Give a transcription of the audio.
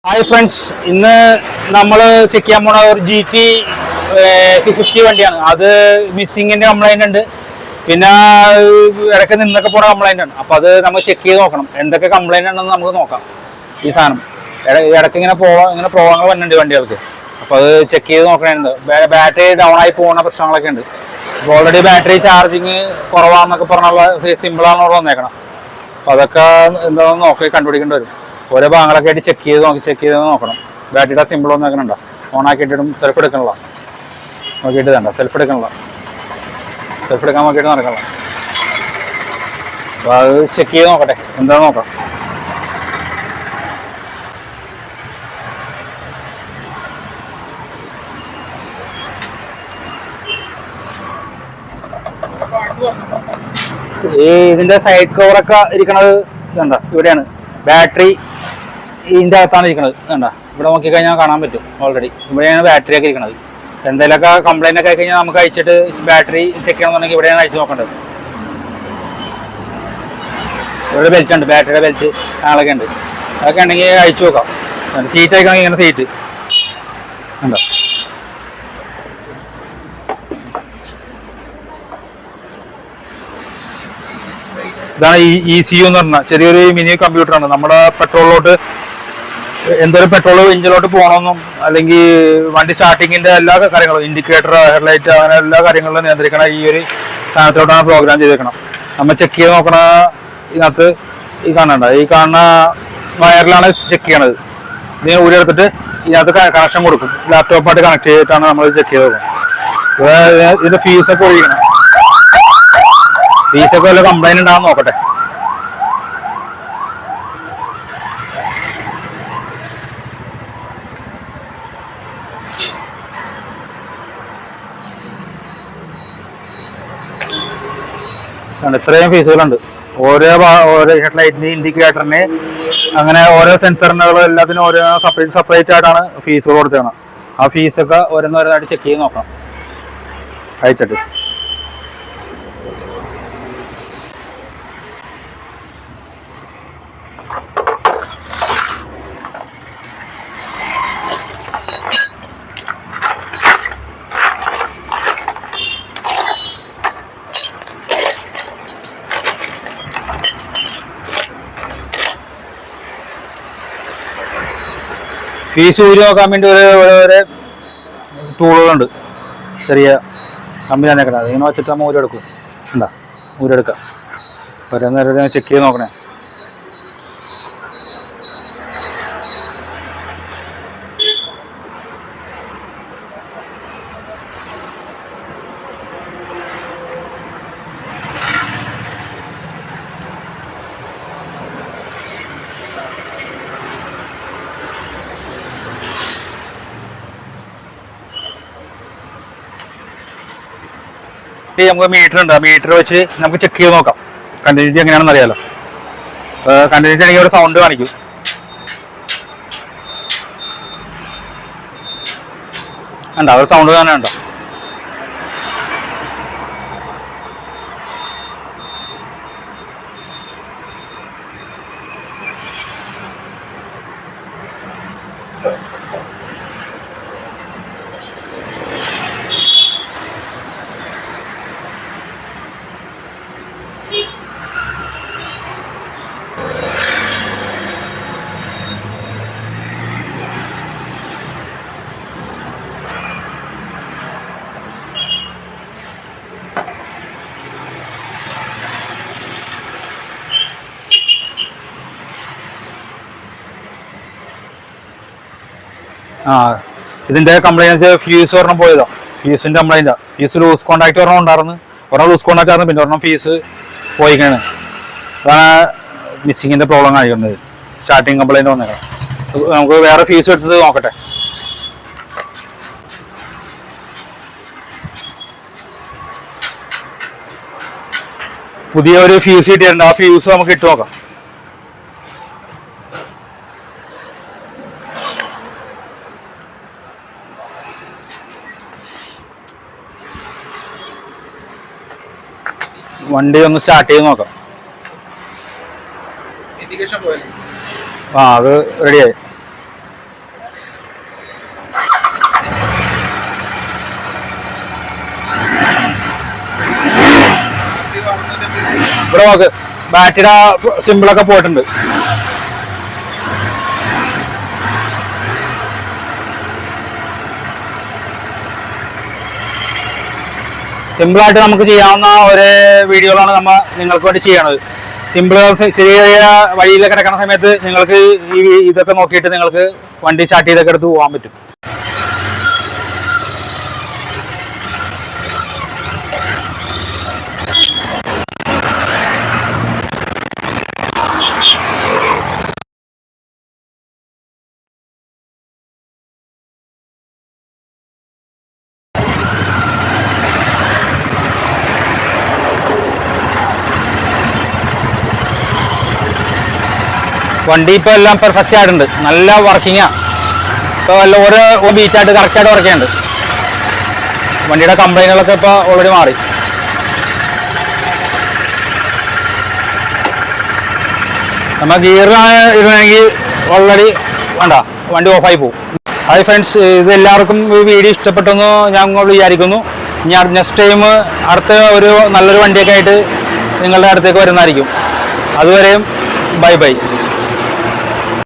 Hi friends, ഇന്ന് നമ്മൾ check ചെയ്യാൻ പോണ ഒരു GT 650 വണ്ടിയാണ്. അത് മിസ്സിങ്ങിന്റെ കംപ്ലൈന്റ് ഉണ്ട്, പിന്നെ ഇടയ്ക്ക് നിന്നൊക്കെ പോണ കംപ്ലൈന്റ് ആണ്. അപ്പൊ അത് നമ്മൾ ചെക്ക് ചെയ്ത് നോക്കണം, എന്തൊക്കെ കംപ്ലൈന്റ് ഉണ്ടെന്ന് നമുക്ക് നോക്കാം. ഈ സാധനം ഇടയ്ക്ക് ഇങ്ങനെ പ്രോബ്ലങ്ങൾ വരുന്നുണ്ട് വണ്ടികൾക്ക്. അപ്പൊ അത് ചെക്ക് ചെയ്ത് നോക്കണുണ്ട്. ബാറ്ററി ഡൗൺ ആയി പോകുന്ന പ്രശ്നങ്ങളൊക്കെ ഉണ്ട്. അപ്പോൾ ഓൾറെഡി ബാറ്ററി ചാർജിങ് കുറവാന്നൊക്കെ പറഞ്ഞുള്ള സിമ്പിളാണ് വന്നേക്കണം. അപ്പൊ അതൊക്കെ എന്താണെന്ന് നോക്കി കണ്ടുപിടിക്കേണ്ടി വരും. ഓരോ ഭാഗങ്ങളൊക്കെ ആയിട്ട് ചെക്ക് ചെയ്ത് നോക്കണം. ബാറ്ററിയുടെ സിമ്പിൾ ഒന്നേക്കണുണ്ടോ, ഓൺ ആക്കിയിട്ടിടും. സെൽഫ് എടുക്കണല്ലോ, നോക്കിയിട്ട് വേണ്ട. സെൽഫ് എടുക്കാൻ നോക്കിയിട്ട് നടക്കണം. അപ്പോൾ അത് ചെക്ക് ചെയ്ത് നോക്കട്ടെ, എന്താണെന്ന് നോക്കാം. ഇതിന്റെ സൈഡ് കവറൊക്കെ ഇരിക്കണത് ഇതുണ്ട, ഇവിടെയാണ്. ബാറ്ററി ഇതിൻ്റെ അകത്താണ് ഇരിക്കുന്നത്, വേണ്ട. ഇവിടെ നോക്കിക്കഴിഞ്ഞാൽ കാണാൻ പറ്റും. ഓൾറെഡി ഇവിടെയാണ് ബാറ്ററി ഒക്കെ ഇരിക്കുന്നത്. എന്തെങ്കിലുമൊക്കെ കംപ്ലൈന്റ് ഒക്കെ ആയി കഴിഞ്ഞാൽ നമുക്ക് അയച്ചിട്ട് ബാറ്ററി ചെക്ക് ചെയ്യണമെന്നുണ്ടെങ്കിൽ ഇവിടെയാണ് അയച്ചു നോക്കേണ്ടത്. ഇവിടെ ബെൽറ്റ് ഉണ്ട്, ബാറ്ററിയുടെ ബെൽറ്റ് ആളൊക്കെ ഉണ്ട്. അതൊക്കെ ഉണ്ടെങ്കിൽ അയച്ചു നോക്കാം. സീറ്റ് അയക്കണമെങ്കിൽ ഇങ്ങനെ സീറ്റ് ഉണ്ടോ. ഇതാണ് ECU എന്ന് പറഞ്ഞാൽ ചെറിയൊരു മിനി കമ്പ്യൂട്ടറാണ്. നമ്മുടെ പെട്രോളിലോട്ട് എന്തൊരു പെട്രോൾ എഞ്ചിനിലോട്ട് പോകണമെന്നും അല്ലെങ്കിൽ വണ്ടി സ്റ്റാർട്ടിങ്ങിന്റെ എല്ലാ കാര്യങ്ങളും, ഇൻഡിക്കേറ്റർ, ഹെഡ്ലൈറ്റ്, അങ്ങനെ എല്ലാ കാര്യങ്ങളും നിയന്ത്രിക്കണം ഈ ഒരു സാധനത്തോട്ടാണ് പ്രോഗ്രാം ചെയ്തേക്കണം. നമ്മൾ ചെക്ക് ചെയ്ത് നോക്കണ ഇതിനകത്ത് ഈ കാണുന്ന വയറിലാണ് ചെക്ക് ചെയ്യണത്. ഇതിന് ഊരിയെടുത്തിട്ട് ഇതിനകത്ത് കണക്ഷൻ കൊടുക്കും. ലാപ്ടോപ്പായിട്ട് കണക്ട് ചെയ്തിട്ടാണ് നമ്മൾ ചെക്ക് ചെയ്ത് നോക്കുന്നത്. ഇതിന്റെ ഫീസൊക്കെ ഒഴിക്കണം. ഫീസൊക്കെ വല്ല കംപ്ലൈന്റ് ഉണ്ടാകാൻ നോക്കട്ടെ. ഇത്രയും ഫീസുകളുണ്ട്. ഓരോ ഹെഡ്ലൈറ്റിന്, ഇൻഡിക്കേറ്ററിന്, അങ്ങനെ ഓരോ സെൻസറിനുകളും എല്ലാത്തിനും ഓരോ സെപ്പറേറ്റ് ആയിട്ടാണ് ഫീസുകൾ കൊടുത്തേക്കണം. ആ ഫീസൊക്കെ ഓരോന്നോരോന്നായിട്ട് ചെക്ക് ചെയ്ത് നോക്കണം അയച്ചിട്ട്. ഫീസ് ഊരി നോക്കാൻ വേണ്ടി ഒരു ടൂളുകളുണ്ട്, ചെറിയ കമ്പനി തന്നെ കിടക്കുന്നത്. ഇങ്ങനെ വെച്ചിട്ട് നമ്മൾ ഊരെടുക്കും. എന്താ ഊരെടുക്കാം. ഓരോ നേരം ചെക്ക് ചെയ്ത് നോക്കണേ. നമുക്ക് മീറ്റർ ഉണ്ട്, മീറ്റർ വെച്ച് നമുക്ക് ചെക്ക് ചെയ്ത് നോക്കാം കണ്ടിന്യൂറ്റി എങ്ങനെയാണെന്ന് അറിയാലോ. കണ്ടിന്യൂറ്റി ആണെങ്കിൽ ഒരു സൗണ്ട് കാണിക്കും. ഉണ്ടോ, ഒരു സൗണ്ട് തന്നെ ഉണ്ടോ. ഇതിന്റെ കംപ്ലൈന്റ് ഫ്യൂസ് ഒരെണ്ണം പോയതാ. ഫ്യൂസിന്റെ കംപ്ലൈന്റാ. ഫ്യൂസ് ലൂസ് കോണ്ടാക്ട് ഒരെണ്ണം ഉണ്ടായിരുന്നു. ഒരെണ്ണം ലൂസ് കോണ്ടാക്ട് ആയിരുന്നു, പിന്നെ ഒരെണ്ണം ഫ്യൂസ് പോയിക്കാണ്. അതാണ് മിസ്സിങ്ങിന്റെ പ്രോബ്ലം കാണിക്കുന്നത്. സ്റ്റാർട്ടിങ് കംപ്ലൈന്റ് വന്നേക്കാം. നമുക്ക് വേറെ ഫ്യൂസ് എടുത്തത് നോക്കട്ടെ. പുതിയ ഒരു ഫ്യൂസ് കിട്ടിയിട്ടുണ്ട്. ആ ഫ്യൂസ് നമുക്ക് ഇട്ട് നോക്കാം. വണ്ടി ഒന്ന് സ്റ്റാർട്ട് ചെയ്ത് നോക്കാം. ആ അത് റെഡിയായി. ഇവിടെ നോക്ക്, ബാറ്ററിയുടെ സിമ്പിളൊക്കെ പോയിട്ടുണ്ട്. സിമ്പിളായിട്ട് നമുക്ക് ചെയ്യാവുന്ന ഒരു വീഡിയോകളാണ് നമ്മൾ നിങ്ങൾക്ക് വേണ്ടി ചെയ്യണത്. സിമ്പിൾ ചെറിയ ചെറിയ വഴിയിലൊക്കെ കിടക്കുന്ന സമയത്ത് നിങ്ങൾക്ക് ഈ ഇതൊക്കെ നോക്കിയിട്ട് നിങ്ങൾക്ക് വണ്ടി സ്റ്റാർട്ട് ചെയ്തൊക്കെ എടുത്ത് പോകാൻ പറ്റും. വണ്ടി ഇപ്പോൾ എല്ലാം പെർഫെക്റ്റ് ആയിട്ടുണ്ട്, നല്ല വർക്കിങ്ങാ. ഇപ്പോൾ എല്ലാം ഓരോ ബീറ്റായിട്ട് കറക്റ്റായിട്ട് വർക്ക് ചെയ്യുന്നുണ്ട്. വണ്ടിയുടെ കംപ്ലൈൻറ്റുകളൊക്കെ ഇപ്പോൾ ഓൾറെഡി മാറി. നമ്മൾ ഗിയറിലാണ് ഇരുന്നെങ്കിൽ ഓൾറെഡി വേണ്ട, വണ്ടി ഓഫായി പോകും. ഹായ് ഫ്രണ്ട്സ്, ഇത് എല്ലാവർക്കും ഈ വീഡിയോ ഇഷ്ടപ്പെട്ടെന്ന് ഞാൻ വിചാരിക്കുന്നു. ഇനി നെക്സ്റ്റ് ടൈം അടുത്ത ഒരു നല്ലൊരു വണ്ടിയൊക്കെ ആയിട്ട് നിങ്ങളുടെ അടുത്തേക്ക് വരുന്നതായിരിക്കും. അതുവരെയും ബൈ ബൈ.